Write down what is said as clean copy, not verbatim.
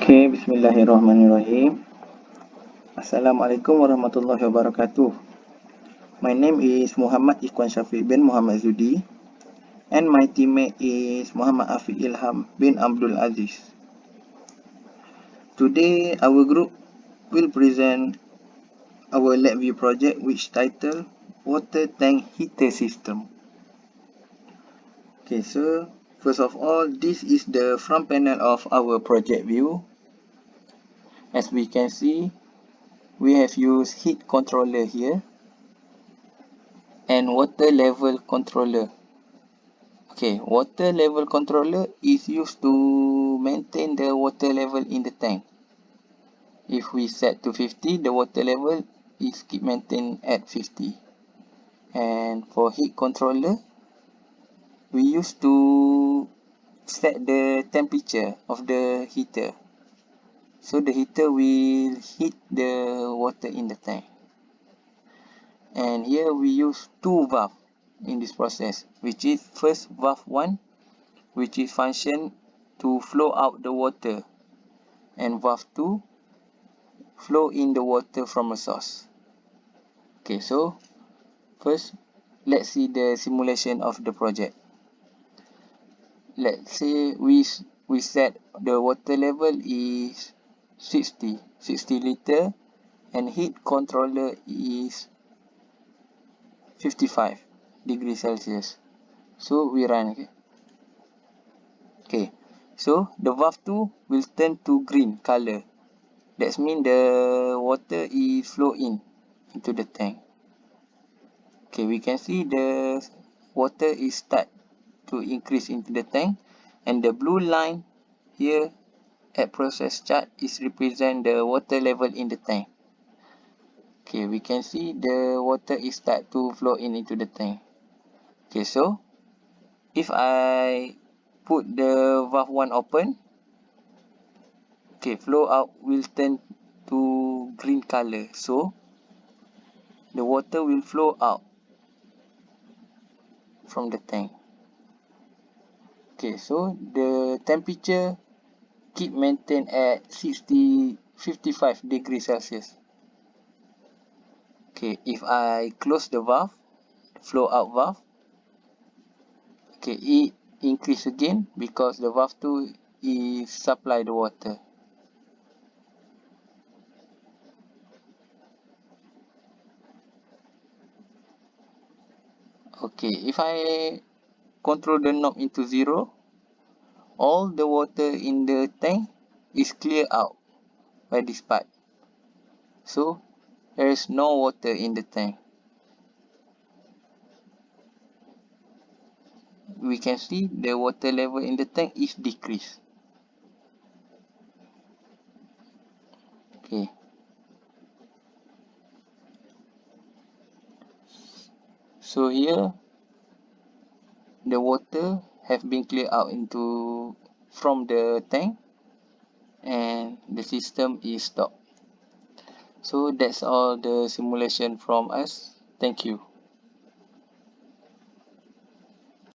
Okay, Bismillahirrahmanirrahim. Assalamualaikum warahmatullahi wabarakatuh. My name is Muhammad Ikhwan Syafiq bin Muhammad Zudi, and my teammate is Muhammad Afiq Ilham bin Abdul Aziz. Today, our group will present our LabVIEW project, which titled Water Tank Heater System. Okay, so first of all, this is the front panel of our project view. As we can see, we have used heat controller here and water level controller. Okay, water level controller is used to maintain the water level in the tank. If we set to 50, the water level is keep maintained at 50. And for heat controller, we used to set the temperature of the heater. So the heater will heat the water in the tank. And here we use two valves in this process, which is first valve 1, which is function to flow out the water, and valve 2 flow in the water from a source. Okay, so first let's see the simulation of the project. Let's say we set the water level is 60 liter, and heat controller is 55 degrees Celsius. So we run. Okay, so the valve 2 will turn to green color. That means the water is flow into the tank. Okay, we can see the water is start to increase into the tank, and the blue line here at process chart is represent the water level in the tank. Okay, we can see the water is start to flow into the tank. Okay, so if I put the valve 1 open, okay, flow out will turn to green color. So the water will flow out from the tank. Okay, so the temperature keep maintained at 55 degrees Celsius. Okay, if I close the valve, flow out valve, okay, it increase again because the valve 2 is supply the water. Okay, if I control the knob into 0, all the water in the tank is clear out by this part. So there is no water in the tank. We can see the water level in the tank is decreased. Okay. So here the water have been cleared out from the tank, and the system is stopped. So that's all the simulation from us. Thank you.